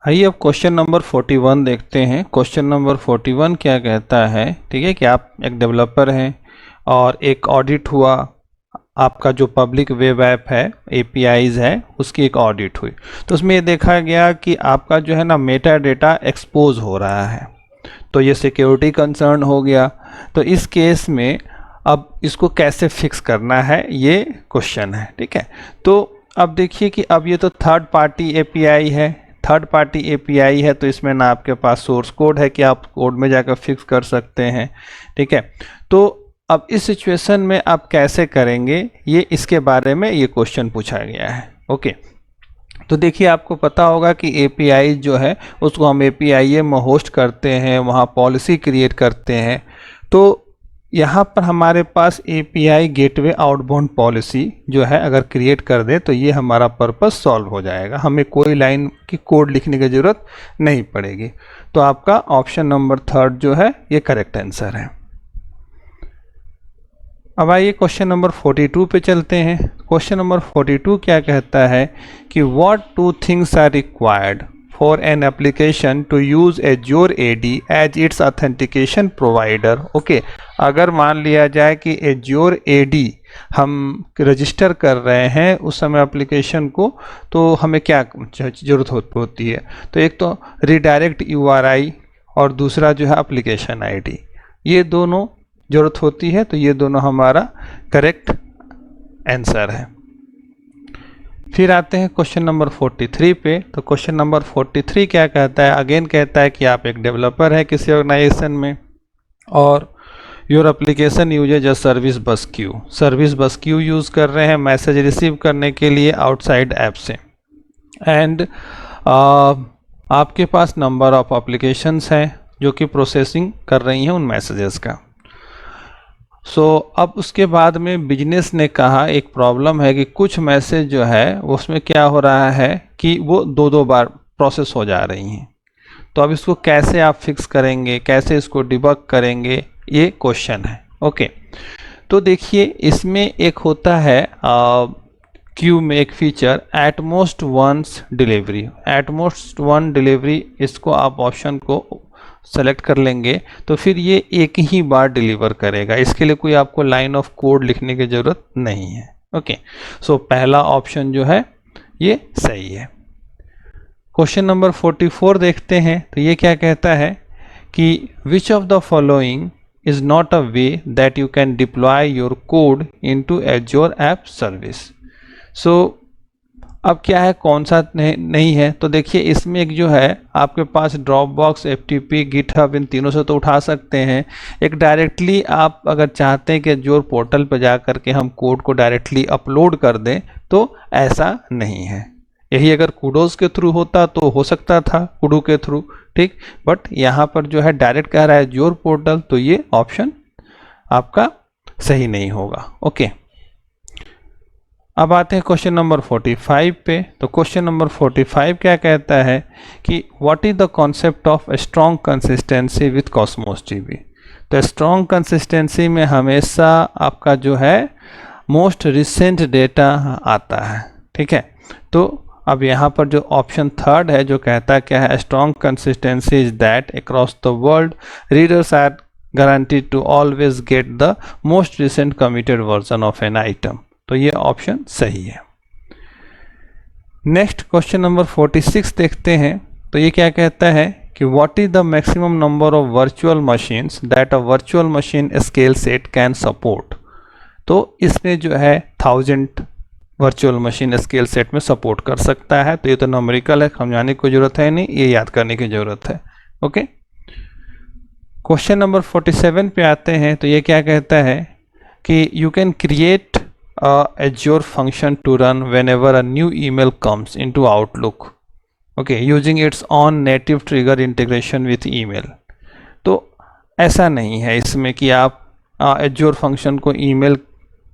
आइए अब question number 41 देखते हैं। क्वेश्चन नंबर 41 क्या कहता है, ठीक है, कि आप एक डेवलपर हैं और एक ऑडिट हुआ, आपका जो पब्लिक वेब ऐप है, एपीआईज है, उसकी एक ऑडिट हुई। तो उसमें ये देखा गया कि आपका जो है ना मेटा डेटा एक्सपोज हो रहा है, तो ये सिक्योरिटी कंसर्न हो गया। तो इस केस में अब इसको कैसे फिक्स करना है, ये क्वेश्चन है, ठीक है। तो अब देखिए कि अब ये तो थर्ड पार्टी एपीआई है, थर्ड पार्टी एपीआई है, तो इसमें ना आपके पास सोर्स कोड है कि आप कोड में जाकर फिक्स कर सकते हैं, ठीक है। तो अब इस सिचुएशन में आप कैसे करेंगे, ये इसके बारे में ये क्वेश्चन पूछा गया है। ओके, तो देखिए आपको पता होगा कि एपीआई जो है उसको हम एपीआई में होस्ट करते हैं, वहाँ पॉलिसी क्रिएट करते हैं। तो यहाँ पर हमारे पास एपीआई गेटवे आउटबाउंड पॉलिसी जो है अगर क्रिएट कर दे तो ये हमारा पर्पस सॉल्व हो जाएगा, हमें कोई लाइन की कोड लिखने की ज़रूरत नहीं पड़ेगी। तो आपका ऑप्शन नंबर थर्ड जो है ये करेक्ट आंसर है। अब आइए क्वेश्चन नंबर 42 पे चलते हैं। क्वेश्चन नंबर 42 क्या कहता है कि what two things are required for an application to use Azure AD as its authentication provider. Okay, अगर मान लिया जाए कि एज्योर एडी हम रजिस्टर कर रहे हैं उस समय एप्लीकेशन को, तो हमें क्या ज़रूरत होती है? तो एक तो रिडायरेक्ट यूआरआई और दूसरा जो है एप्लीकेशन आईडी, ये दोनों ज़रूरत होती है। तो ये दोनों हमारा करेक्ट आंसर है। फिर आते हैं क्वेश्चन नंबर 43 पे। तो क्वेश्चन नंबर 43 क्या कहता है? अगेन कहता है कि आप एक डेवलपर है किसी ऑर्गेनाइजेशन में और your application usage a service bus queue, service bus queue use कर रहे हैं मैसेज रिसीव करने के लिए आउटसाइड ऐप से। एंड आपके पास नंबर ऑफ एप्लीकेशंस हैं जो कि प्रोसेसिंग कर रही हैं उन मैसेजेस का। अब उसके बाद में बिजनेस ने कहा एक प्रॉब्लम है कि कुछ मैसेज जो है उसमें क्या हो रहा है कि वो दो बार प्रोसेस हो जा रही हैं। तो अब इसको कैसे आप फिक्स करेंगे, कैसे इसको डिबग करेंगे, ये क्वेश्चन है। ओके, तो देखिए इसमें एक होता है क्यू में एक feature at most once delivery, at most one delivery, इसको आप ऑप्शन को सेलेक्ट कर लेंगे तो फिर ये एक ही बार डिलीवर करेगा, इसके लिए कोई आपको लाइन ऑफ कोड लिखने की ज़रूरत नहीं है। ओके, पहला ऑप्शन जो है ये सही है। क्वेश्चन नंबर 44 देखते हैं। तो ये क्या कहता है कि which of the following is not a way that you can deploy your code into azure app service. अब क्या है, कौन सा नहीं है? तो देखिए इसमें एक जो है आपके पास ड्रॉपबॉक्स, एफटीपी, गिटहब, इन तीनों से तो उठा सकते हैं। एक डायरेक्टली आप अगर चाहते हैं कि एज्योर पोर्टल पर जा कर के हम कोड को डायरेक्टली अपलोड कर दें, तो ऐसा नहीं है। यही अगर कूडोज के थ्रू होता तो हो सकता था, कूडो के थ्रू, ठीक, बट यहाँ पर जो है डायरेक्ट कह रहा है एज्योर पोर्टल, तो ये ऑप्शन आपका सही नहीं होगा। ओके, अब आते हैं क्वेश्चन नंबर 45 पे। तो क्वेश्चन नंबर 45 क्या कहता है कि what is the concept of strong consistency with Cosmos dB. तो स्ट्रॉन्ग कंसिस्टेंसी में हमेशा आपका जो है मोस्ट रिसेंट डेटा आता है, ठीक है। तो अब यहाँ पर जो ऑप्शन थर्ड है जो कहता है क्या है, strong consistency is that across the world readers are guaranteed to always get the most recent committed version of an item. तो ये ऑप्शन सही है। नेक्स्ट क्वेश्चन नंबर 46 देखते हैं। तो ये क्या कहता है कि what is the maximum number of virtual machines that a virtual machine scale set can support. तो इसमें जो है 1000 वर्चुअल मशीन स्केल सेट में सपोर्ट कर सकता है। तो ये तो न्यूमेरिकल है, समझाने की जरूरत है नहीं, ये याद करने की जरूरत है। ओके, क्वेश्चन नंबर 47 पे आते हैं। तो ये क्या कहता है कि you can create Azure function to run whenever a new email comes into Outlook, okay, using its own native trigger integration with email। तो ऐसा नहीं है इसमें कि आप Azure function को email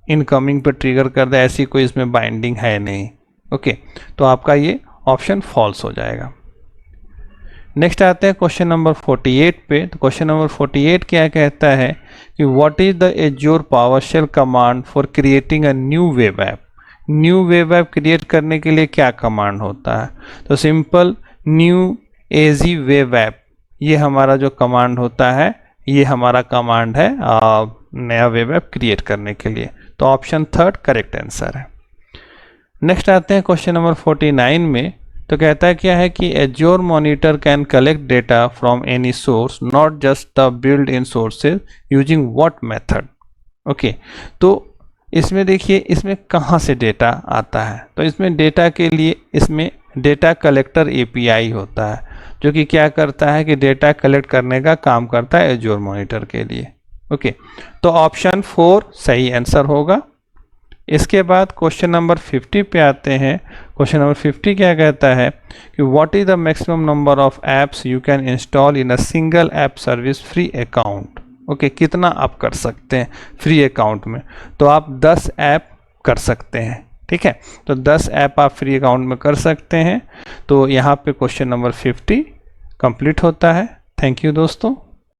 इनकमिंग पर ट्रिगर कर दे, ऐसी कोई इसमें बाइंडिंग है नहीं। ओके, तो आपका ये ऑप्शन फॉल्स हो जाएगा। नेक्स्ट आते हैं क्वेश्चन नंबर 48 पे। तो क्वेश्चन नंबर 48 क्या कहता है कि what is the azure PowerShell command for creating a new web app. New web app create करने के लिए क्या कमांड होता है? तो सिंपल न्यू एजी वेब ऐप, ये हमारा जो कमांड होता है, ये हमारा कमांड है नया वेब ऐप क्रिएट करने के लिए। तो ऑप्शन थर्ड करेक्ट आंसर है। नेक्स्ट आते हैं क्वेश्चन नंबर 49 में। तो कहता है क्या है कि azure monitor can collect data from any source not just the build in sources using what method. Okay, तो इसमें देखिए इसमें कहाँ से डेटा आता है। तो इसमें डेटा के लिए इसमें डेटा कलेक्टर एपीआई होता है, जो कि क्या करता है कि डेटा कलेक्ट करने का काम करता है एज्योर मॉनिटर के लिए। ओके, तो ऑप्शन 4 सही आंसर होगा। इसके बाद क्वेश्चन नंबर 50 पे आते हैं। क्वेश्चन नंबर 50 क्या कहता है कि what is the maximum number of apps you can install in a single app service free account. Okay, कितना आप कर सकते हैं फ्री अकाउंट में। तो आप 10 ऐप कर सकते हैं, ठीक है। तो 10 ऐप आप फ्री अकाउंट में कर सकते हैं। तो यहाँ पे क्वेश्चन नंबर 50 कंप्लीट होता है। थैंक यू दोस्तों।